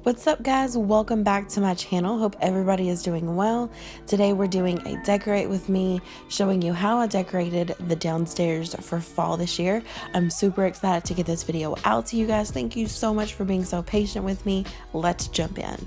What's up guys, welcome back to my channel. Hope everybody is doing well. Today we're doing a decorate with me, showing you how I decorated the downstairs for fall this year. I'm super excited to get this video out to you guys. Thank you so much for being so patient with me. Let's jump in.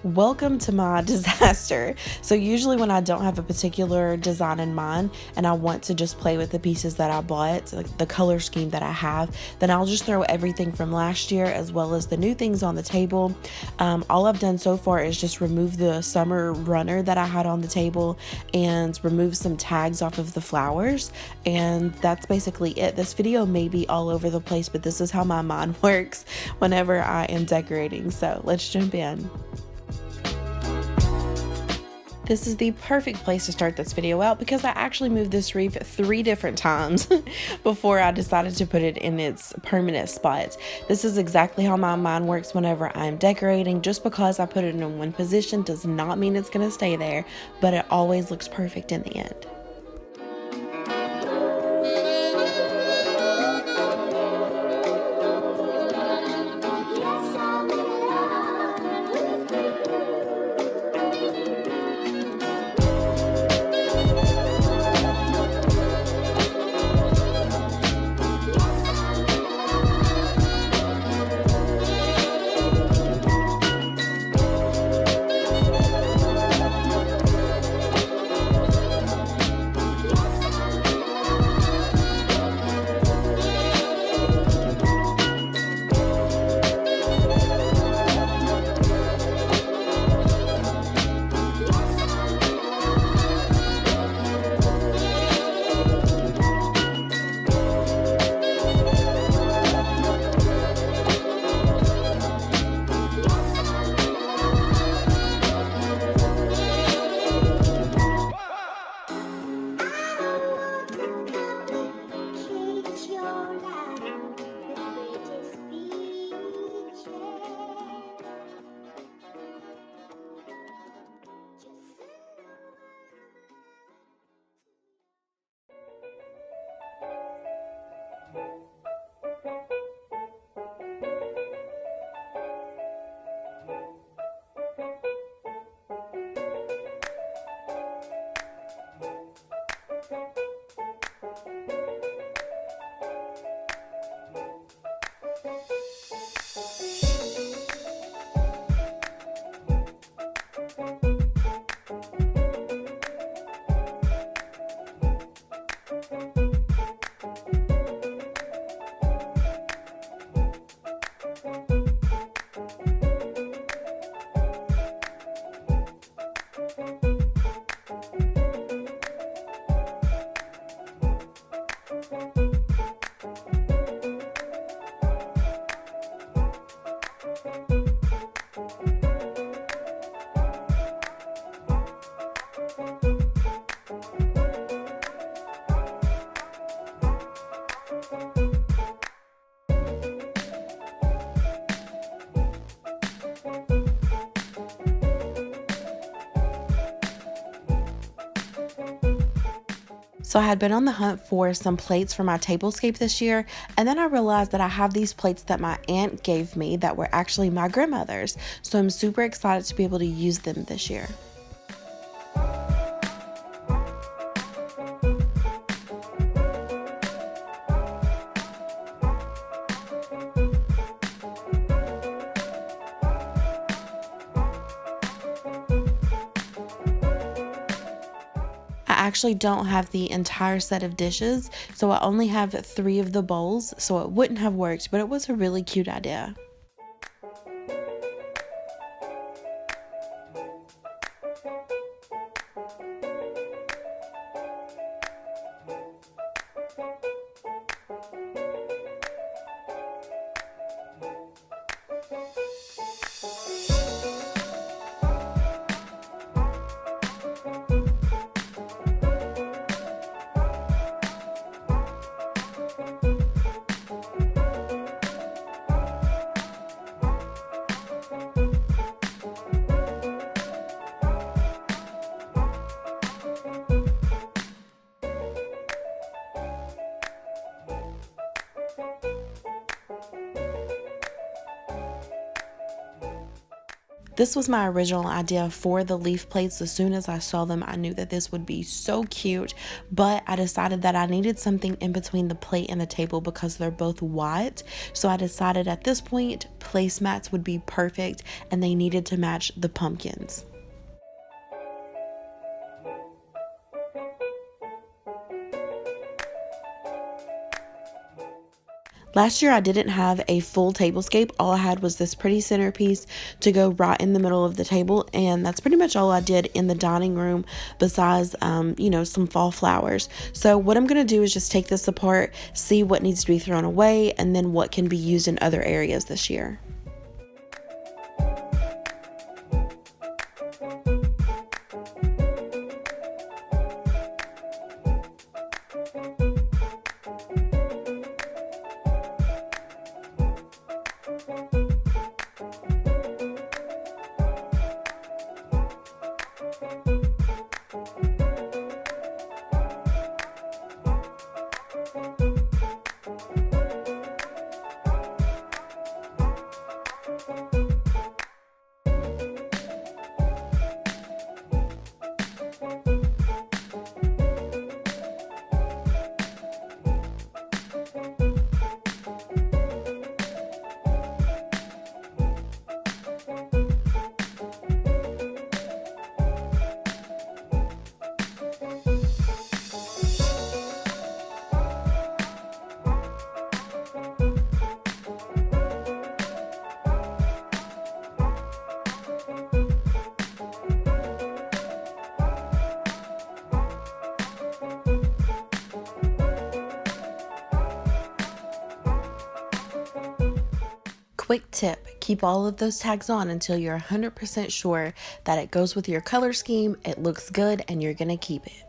Welcome to my disaster. So usually when I don't have a particular design in mind and I want to just play with the pieces that I bought, like the color scheme that I have, then I'll just throw everything from last year as well as the new things on the table. All I've done so far is just remove the summer runner that I had on the table and remove some tags off of the flowers, and that's basically it. This video may be all over the place, but this is how my mind works whenever I am decorating. So let's jump in. This is the perfect place to start this video out because I actually moved this wreath 3 different times before I decided to put it in its permanent spot. This is exactly how my mind works whenever I'm decorating. Just because I put it in one position does not mean it's going to stay there, but it always looks perfect in the end. So I had been on the hunt for some plates for my tablescape this year, and then I realized that I have these plates that my aunt gave me that were actually my grandmother's. So I'm super excited to be able to use them this year. I actually don't have the entire set of dishes, so I only have 3 of the bowls, so it wouldn't have worked, but it was a really cute idea. This was my original idea for the leaf plates. As soon as I saw them, I knew that this would be so cute, but I decided that I needed something in between the plate and the table because they're both white. So I decided at this point, placemats would be perfect, and they needed to match the pumpkins. Last year I didn't have a full tablescape. All I had was this pretty centerpiece to go right in the middle of the table, and that's pretty much all I did in the dining room besides some fall flowers. So what I'm going to do is just take this apart, see what needs to be thrown away, and then what can be used in other areas this year. Quick tip, keep all of those tags on until you're 100% sure that it goes with your color scheme, it looks good, and you're gonna keep it.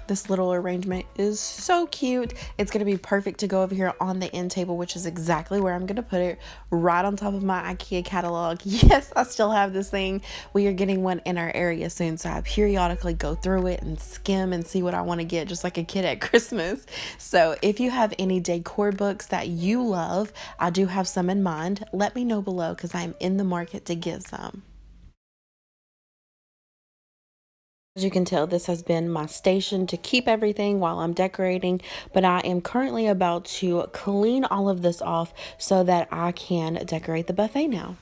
This little arrangement is so cute. It's going to be perfect to go over here on the end table, which is exactly where I'm going to put it, right on top of my IKEA catalog. Yes, I still have this thing. We are getting one in our area soon, so I periodically go through it and skim and see what I want to get, just like a kid at Christmas. So if you have any decor books that you love, I do have some in mind. Let me know below because I'm in the market to get some. As you can tell, this has been my station to keep everything while I'm decorating, but I am currently about to clean all of this off so that I can decorate the buffet now.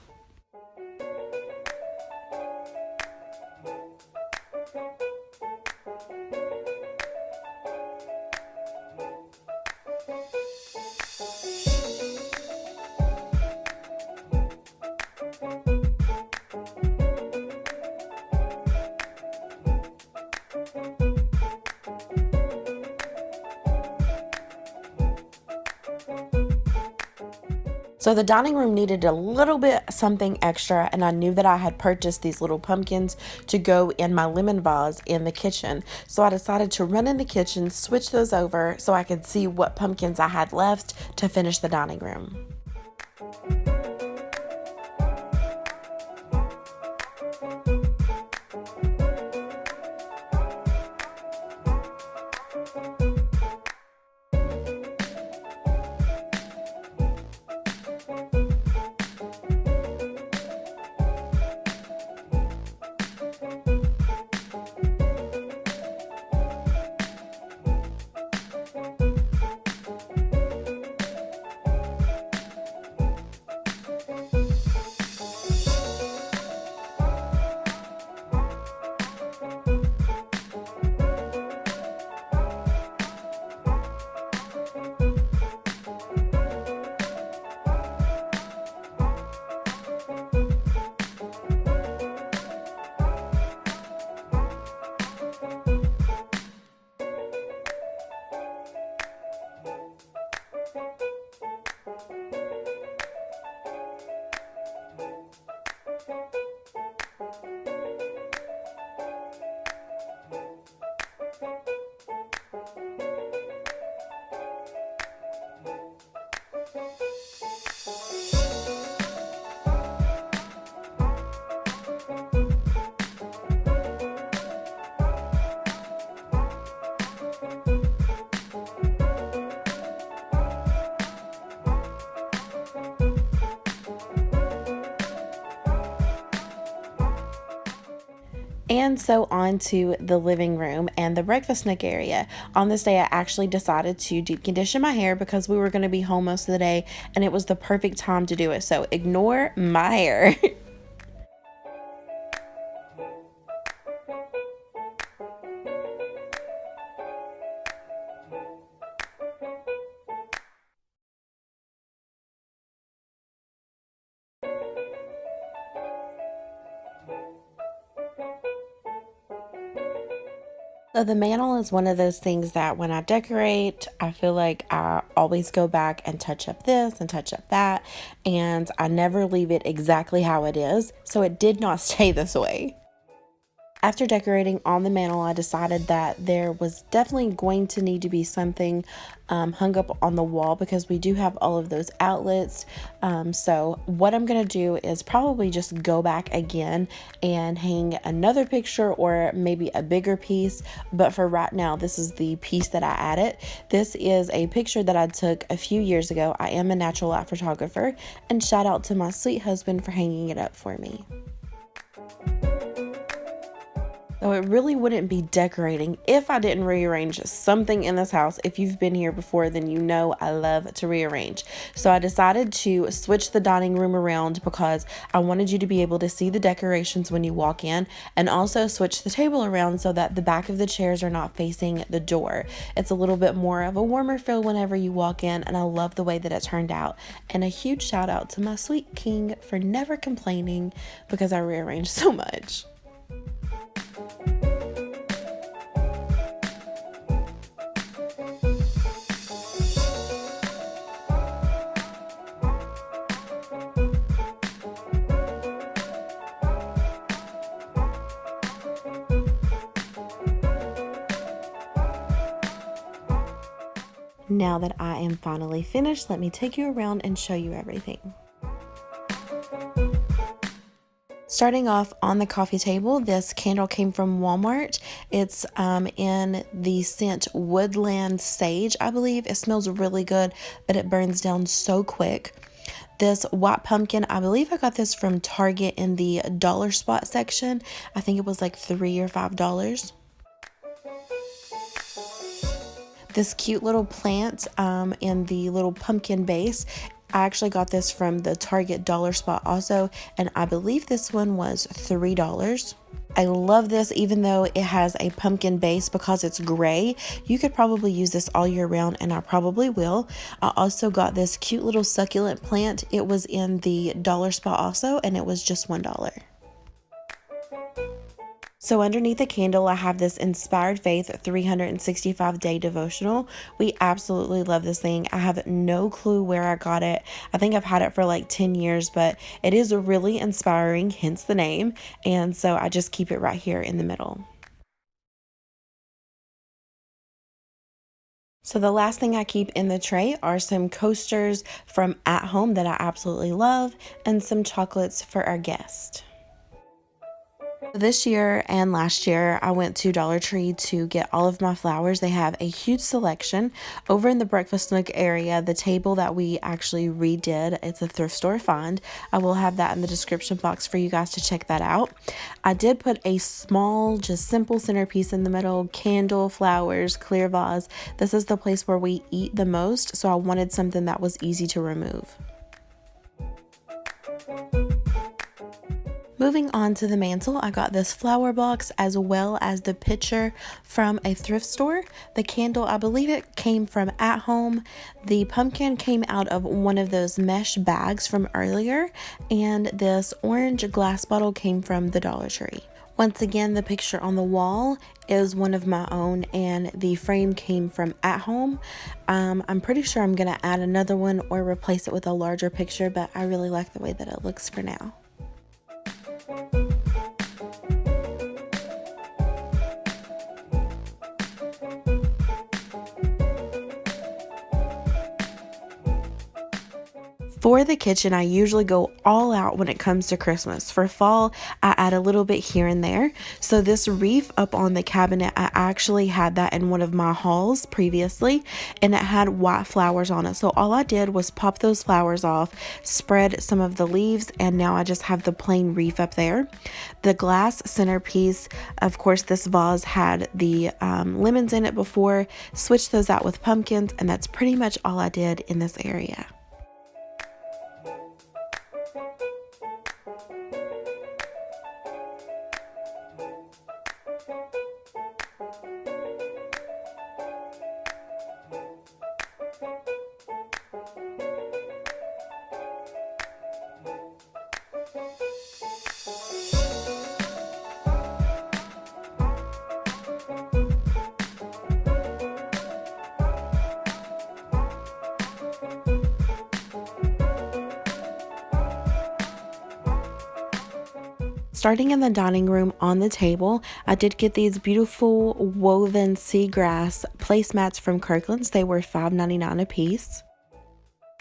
So the dining room needed a little bit something extra, and I knew that I had purchased these little pumpkins to go in my lemon vase in the kitchen. So I decided to run in the kitchen, switch those over so I could see what pumpkins I had left to finish the dining room. And so on to the living room and the breakfast nook area. On this day, I actually decided to deep condition my hair because we were going to be home most of the day and it was the perfect time to do it. So ignore my hair. So the mantle is one of those things that when I decorate, I feel like I always go back and touch up this and touch up that, and I never leave it exactly how it is. So it did not stay this way. After decorating on the mantle, I decided that there was definitely going to need to be something hung up on the wall because we do have all of those outlets. So what I'm going to do is probably just go back again and hang another picture or maybe a bigger piece. But for right now, this is the piece that I added. This is a picture that I took a few years ago. I am a natural light photographer, and shout out to my sweet husband for hanging it up for me. So it really wouldn't be decorating if I didn't rearrange something in this house. If you've been here before, then you know I love to rearrange. So I decided to switch the dining room around because I wanted you to be able to see the decorations when you walk in, and also switch the table around so that the back of the chairs are not facing the door. It's a little bit more of a warmer feel whenever you walk in, and I love the way that it turned out. And a huge shout out to my sweet king for never complaining because I rearranged so much. Now that I am finally finished, let me take you around and show you everything. Starting off on the coffee table, this candle came from Walmart. It's in the scent Woodland Sage, I believe. It smells really good, but it burns down so quick. This white pumpkin, I believe I got this from Target in the dollar spot section. I think it was like $3 or $5. This cute little plant in the little pumpkin base. I actually got this from the Target dollar spot also, and I believe this one was $3. I love this even though it has a pumpkin base because it's gray. You could probably use this all year round, and I probably will. I also got this cute little succulent plant. It was in the dollar spot also, and it was just $1. So underneath the candle, I have this Inspired Faith 365-day devotional. We absolutely love this thing. I have no clue where I got it. I think I've had it for like 10 years, but it is really inspiring, hence the name. And so I just keep it right here in the middle. So the last thing I keep in the tray are some coasters from AtHome that I absolutely love, and some chocolates for our guest. This year and last year, I went to Dollar Tree to get all of my flowers. They have a huge selection. Over in the breakfast nook area, the table that we actually redid, it's a thrift store find. I will have that in the description box for you guys to check that out. I did put a small, just simple centerpiece in the middle, candle, flowers, clear vase. This is the place where we eat the most, so I wanted something that was easy to remove. Moving on to the mantle, I got this flower box as well as the pitcher from a thrift store. The candle, I believe it came from AtHome. The pumpkin came out of one of those mesh bags from earlier, and this orange glass bottle came from the Dollar Tree. Once again, the picture on the wall is one of my own, and the frame came from AtHome. I'm pretty sure I'm going to add another one or replace it with a larger picture, but I really like the way that it looks for now. For the kitchen, I usually go all out when it comes to Christmas. For fall, I add a little bit here and there. So this wreath up on the cabinet, I actually had that in one of my hauls previously, and it had white flowers on it. So all I did was pop those flowers off, spread some of the leaves, and now I just have the plain wreath up there. The glass centerpiece, of course, this vase had the lemons in it before, switched those out with pumpkins, and that's pretty much all I did in this area. Starting in the dining room on the table, I did get these beautiful woven seagrass placemats from Kirklands. They were $5.99 a piece.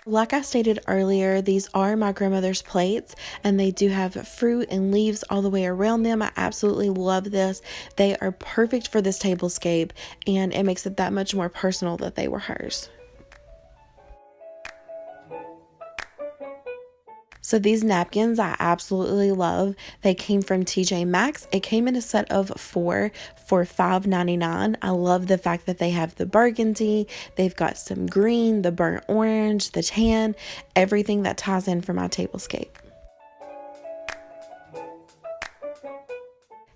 Like I stated earlier, these are my grandmother's plates, and they do have fruit and leaves all the way around them. I absolutely love this. They are perfect for this tablescape, and it makes it that much more personal that they were hers. So these napkins I absolutely love. They came from TJ Maxx. It came in a set of 4 for $5.99. I love the fact that they have the burgundy, they've got some green, the burnt orange, the tan, everything that ties in for my tablescape.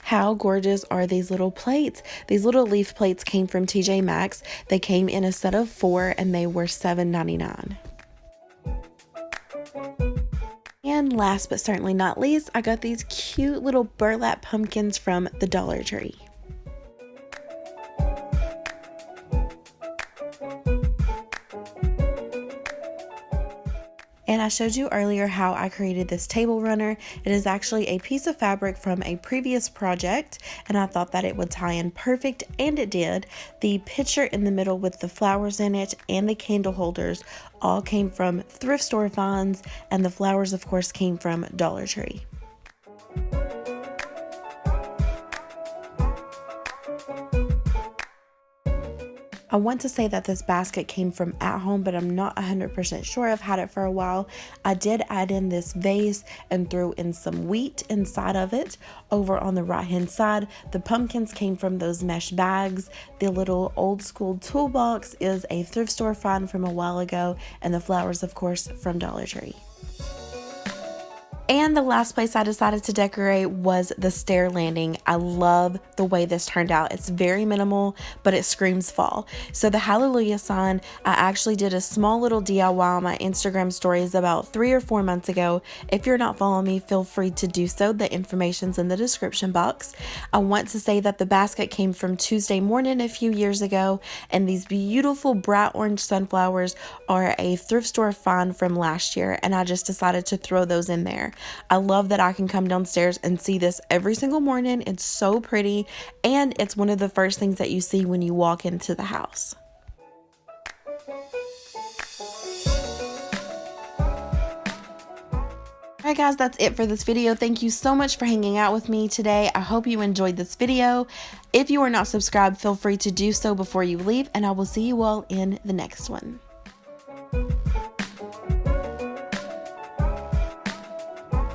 How gorgeous are these little plates? These little leaf plates came from TJ Maxx. They came in a set of 4 and they were $7.99. And last but certainly not least, I got these cute little burlap pumpkins from the Dollar Tree. And I showed you earlier how I created this table runner. It is actually a piece of fabric from a previous project, and I thought that it would tie in perfect, and it did. The picture in the middle with the flowers in it and the candle holders all came from thrift store finds, and the flowers of course came from Dollar Tree. I want to say that this basket came from AtHome, but I'm not 100% sure. I've had it for a while. I did add in this vase and threw in some wheat inside of it. Over on the right hand side, the pumpkins came from those mesh bags. The little old school toolbox is a thrift store find from a while ago, and the flowers of course from Dollar Tree. And the last place I decided to decorate was the stair landing. I love the way this turned out. It's very minimal, but it screams fall. So the Hallelujah sign, I actually did a small little DIY on my Instagram stories about 3 or 4 months ago. If you're not following me, feel free to do so. The information's in the description box. I want to say that the basket came from Tuesday Morning a few years ago, and these beautiful bright orange sunflowers are a thrift store find from last year, and I just decided to throw those in there. I love that I can come downstairs and see this every single morning. It's so pretty, and it's one of the first things that you see when you walk into the house. Alright guys, that's it for this video. Thank you so much for hanging out with me today. I hope you enjoyed this video. If you are not subscribed, feel free to do so before you leave, and I will see you all in the next one.